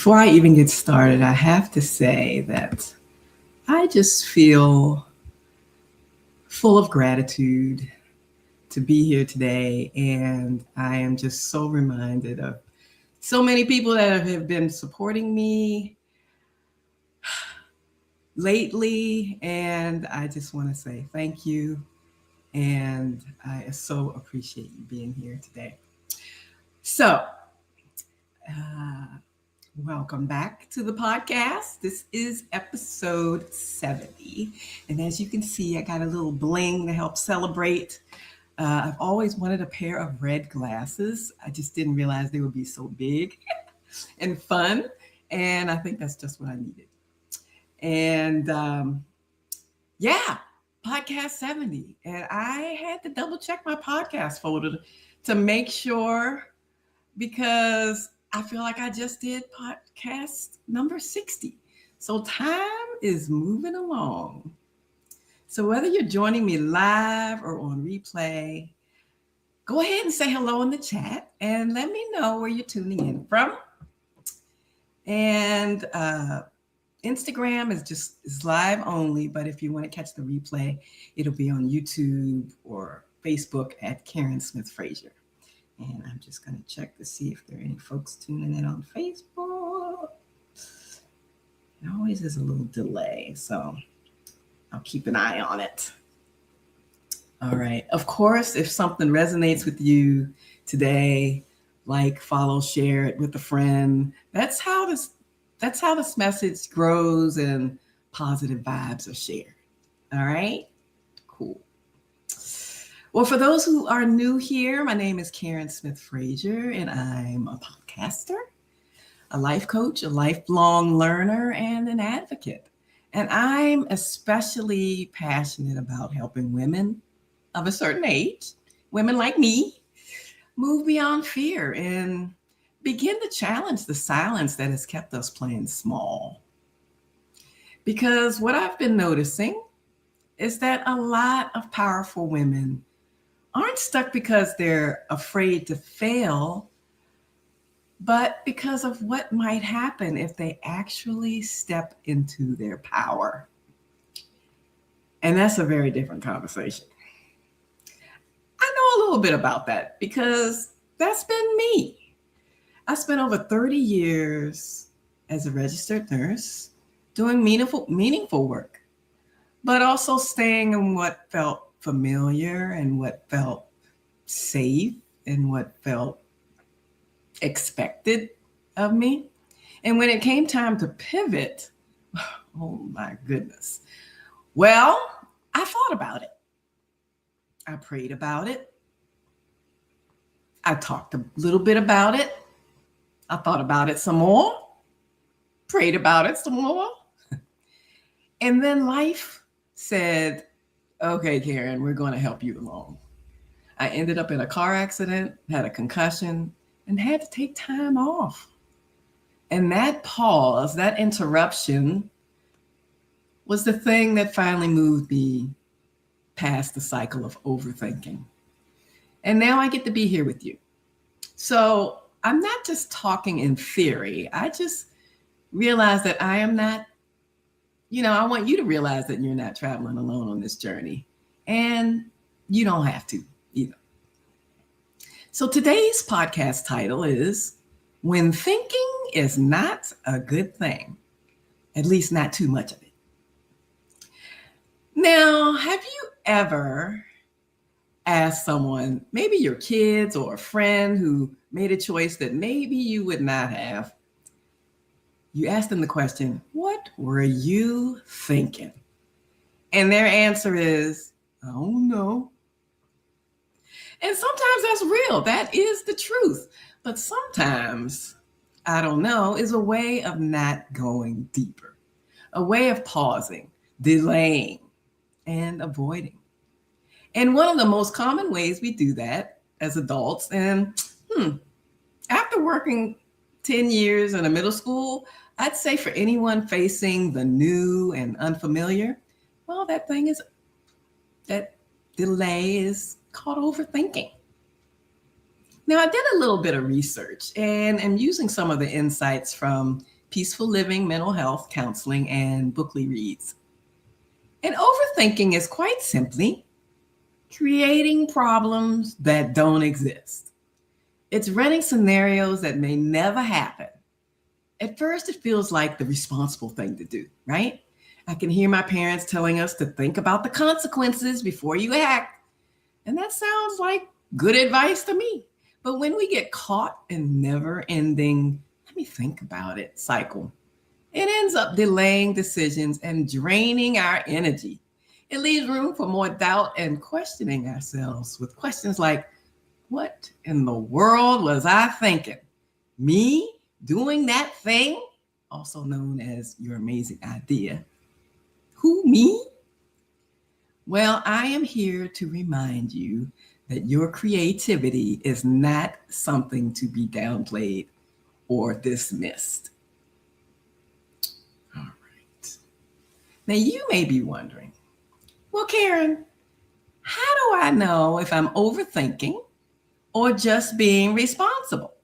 Before I even get started, I have to say that I just feel full of gratitude to be here today. And I am just so reminded of so many people that have been supporting me lately. And I just want to say thank you. And I so appreciate you being here today. So, uh, welcome back to the podcast. This is episode 70. And as you can see, I got a little bling to help celebrate. I've always wanted a pair of red glasses. I just didn't realize they would be so big and fun. And I think that's just what I needed. And yeah, podcast 70. And I had to double check my podcast folder to make sure because I feel like I just did podcast number 60. So time is moving along. So whether you're joining me live or on replay, go ahead and say hello in the chat and let me know where you're tuning in from. And Instagram is live only, but if you want to catch the replay, it'll be on YouTube or Facebook at Karen Smith Frazier. And I'm just going to check to see if there are any folks tuning in on Facebook. It always is a little delay, so I'll keep an eye on it. All right. Of course, if something resonates with you today, like, follow, share it with a friend. That's how this message grows and positive vibes are shared. All right. Cool. Well, for those who are new here, my name is Karen Smith Frazier, and I'm a podcaster, a life coach, a lifelong learner, and an advocate. And I'm especially passionate about helping women of a certain age, women like me, move beyond fear and begin to challenge the silence that has kept us playing small. Because what I've been noticing is that a lot of powerful women aren't stuck because they're afraid to fail, but because of what might happen if they actually step into their power. And that's a very different conversation. I know a little bit about that because that's been me. I spent over 30 years as a registered nurse doing meaningful work, but also staying in what felt familiar and what felt safe and what felt expected of me. And when it came time to pivot, oh my goodness. Well, I thought about it. I prayed about it. I talked a little bit about it. I thought about it some more, prayed about it some more. And then life said, okay, Karen, we're going to help you along. I ended up in a car accident, had a concussion, and had to take time off. And that pause, that interruption, was the thing that finally moved me past the cycle of overthinking. And now I get to be here with you. So I'm not just talking in theory. I just realized that I am not, I want you to realize that you're not traveling alone on this journey. And you don't have to either. So today's podcast title is When Thinking is Not a Good Thing, at least not too much of it. Now, have you ever asked someone, maybe your kids or a friend who made a choice that maybe you would not have, you ask them the question, what were you thinking? And their answer is, I don't know. And sometimes that's real. That is the truth. But sometimes, I don't know, is a way of not going deeper, a way of pausing, delaying, and avoiding. And one of the most common ways we do that as adults, and after working 10 years in a middle school, I'd say for anyone facing the new and unfamiliar, well, that delay is called overthinking. Now, I did a little bit of research and am using some of the insights from peaceful living, mental health, counseling, and bookly reads. And overthinking is quite simply creating problems that don't exist. It's running scenarios that may never happen. At first, it feels like the responsible thing to do, right? I can hear my parents telling us to think about the consequences before you act. And that sounds like good advice to me. But when we get caught in never ending, let me think about it cycle, it ends up delaying decisions and draining our energy. It leaves room for more doubt and questioning ourselves with questions like, what in the world was I thinking? Me doing that thing, also known as your amazing idea. Who, me? Well, I am here to remind you that your creativity is not something to be downplayed or dismissed. All right. Now, you may be wondering, well, Karen, how do I know if I'm overthinking or just being responsible?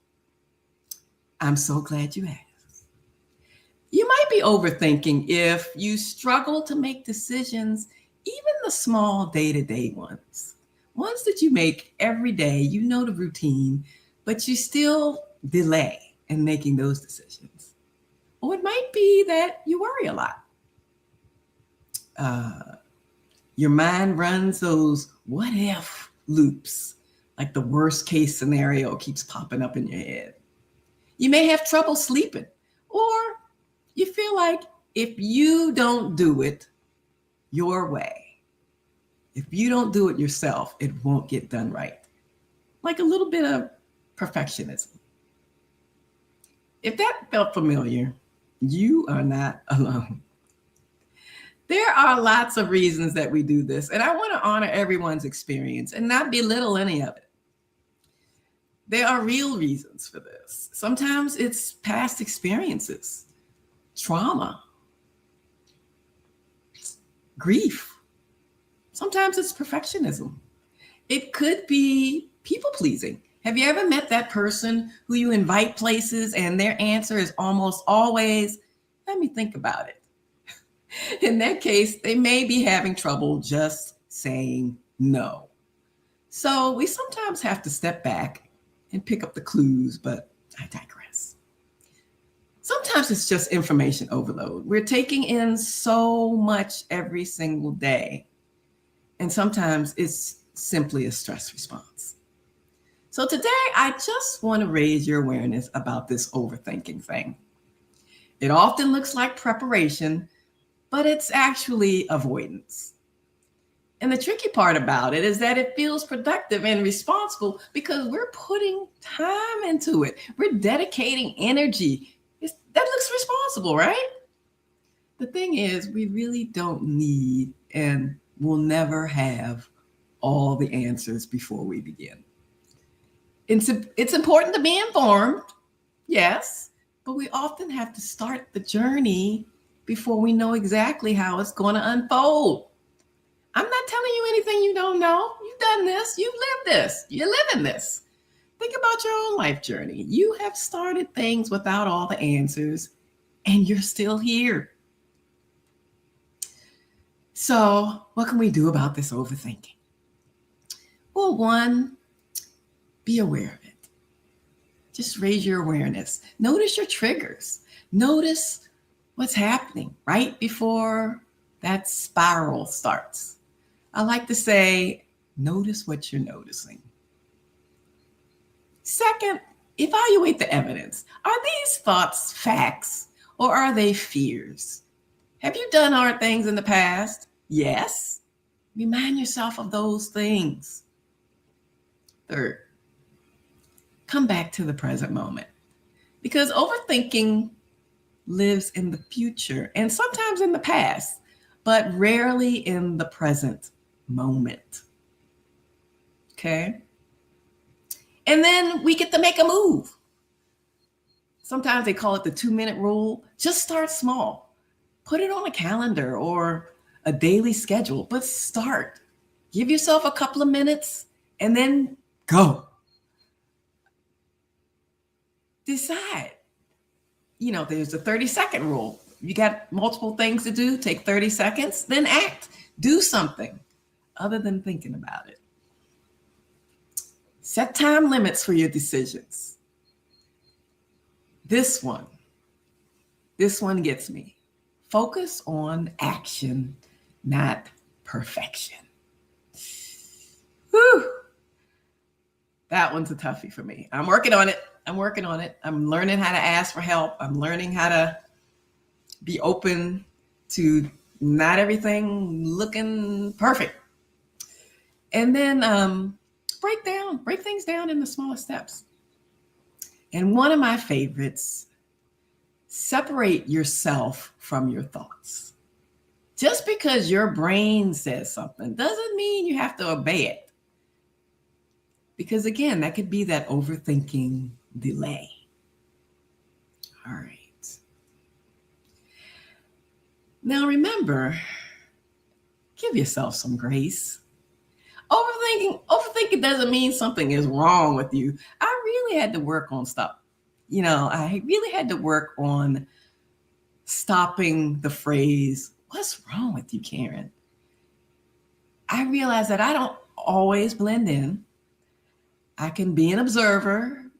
I'm so glad you asked. You might be overthinking if you struggle to make decisions, even the small day-to-day ones that you make every day, you know the routine, but you still delay in making those decisions. Or it might be that you worry a lot. Your mind runs those what if loops, like the worst case scenario keeps popping up in your head. You may have trouble sleeping, or you feel like if you don't do it your way, if you don't do it yourself, it won't get done right. Like a little bit of perfectionism. If that felt familiar, you are not alone. There are lots of reasons that we do this, and I want to honor everyone's experience and not belittle any of it. There are real reasons for this. Sometimes it's past experiences, trauma, grief. Sometimes it's perfectionism. It could be people pleasing. Have you ever met that person who you invite places and their answer is almost always, let me think about it? In that case, they may be having trouble just saying no. So we sometimes have to step back and pick up the clues, but I digress. Sometimes it's just information overload. We're taking in so much every single day. And sometimes it's simply a stress response. So today, I just want to raise your awareness about this overthinking thing. It often looks like preparation, but it's actually avoidance. And the tricky part about it is that it feels productive and responsible because we're putting time into it. We're dedicating energy. That looks responsible, right? The thing is, we really don't need and will never have all the answers before we begin. It's important to be informed, yes, but we often have to start the journey before we know exactly how it's going to unfold. I'm not telling you anything you don't know. You've done this. You've lived this. You're living this. Think about your own life journey. You have started things without all the answers, and you're still here. So, what can we do about this overthinking? Well, one, be aware of it. Just raise your awareness. Notice your triggers. Notice what's happening right before that spiral starts. I like to say, notice what you're noticing. Second, evaluate the evidence. Are these thoughts facts or are they fears? Have you done hard things in the past? Yes. Remind yourself of those things. Third, come back to the present moment because overthinking lives in the future and sometimes in the past, but rarely in the present moment. Okay? And then we get to make a move. Sometimes they call it the 2-minute rule. Just start small. Put it on a calendar or a daily schedule, but start. Give yourself a couple of minutes and then go. Decide. there's a 30-second rule. You got multiple things to do, take 30 seconds, then act. Do something other than thinking about it. Set time limits for your decisions. This one gets me. Focus on action, not perfection. Whew. That one's a toughie for me. I'm working on it. I'm learning how to ask for help. I'm learning how to be open to not everything looking perfect. And then break things down into smaller steps. And one of my favorites, separate yourself from your thoughts. Just because your brain says something doesn't mean you have to obey it. Because again, that could be that overthinking delay. All right. Now remember, give yourself some grace. Overthinking doesn't mean something is wrong with you. I really had to work on stuff. I really had to work on stopping the phrase, "What's wrong with you, Karen?" I realized that I don't always blend in. I can be an observer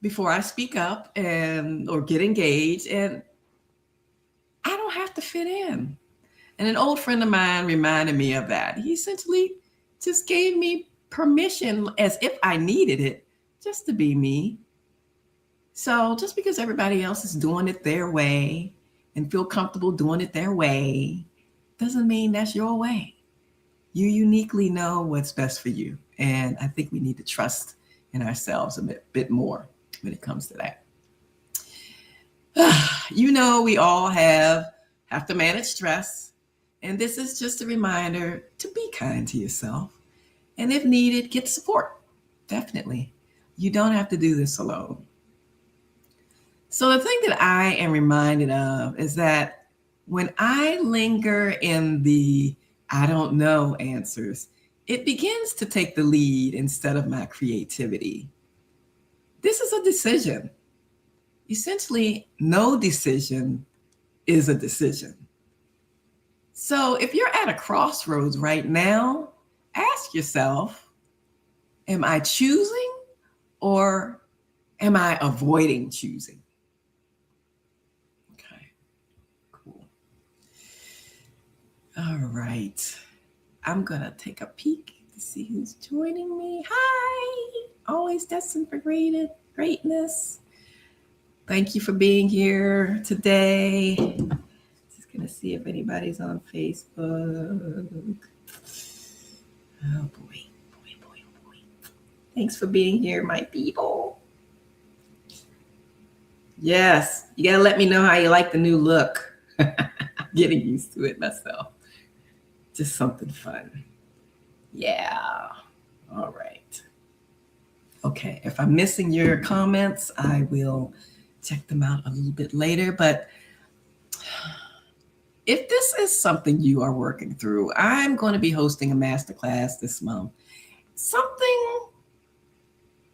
before I speak up or get engaged, and I don't have to fit in. And an old friend of mine reminded me of that. He essentially just gave me permission, as if I needed it, just to be me. So just because everybody else is doing it their way and feel comfortable doing it their way, doesn't mean that's your way. You uniquely know what's best for you. And I think we need to trust in ourselves a bit more when it comes to that. We all have to manage stress. And this is just a reminder to be kind to yourself. And if needed, get support. Definitely. You don't have to do this alone. So the thing that I am reminded of is that when I linger in the "I don't know" answers, it begins to take the lead instead of my creativity. This is a decision. Essentially, no decision is a decision. So if you're at a crossroads right now, ask yourself, am I choosing or am I avoiding choosing? Okay, cool. All right. I'm going to take a peek to see who's joining me. Hi, always destined for greatness. Thank you for being here today. Just going to see if anybody's on Facebook. Oh boy. Thanks for being here, my people. Yes, you got to let me know how you like the new look. I'm getting used to it myself. Just something fun. Yeah. All right. Okay. If I'm missing your comments, I will check them out a little bit later. But if this is something you are working through, I'm going to be hosting a masterclass this month.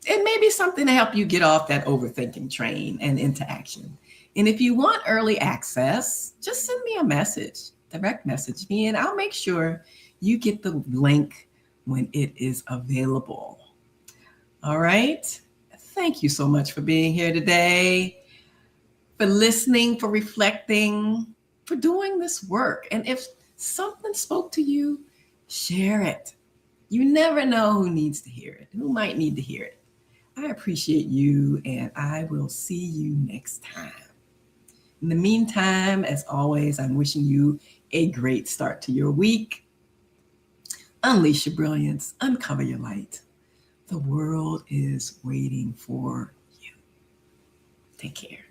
It may be something to help you get off that overthinking train and into action. And if you want early access, just send me a message, direct message me, and I'll make sure you get the link when it is available. All right. Thank you so much for being here today, for listening, for reflecting, for doing this work. And if something spoke to you, share it. You never know who needs to hear it, who might need to hear it. I appreciate you, and I will see you next time. In the meantime, as always, I'm wishing you a great start to your week. Unleash your brilliance, uncover your light. The world is waiting for you. Take care.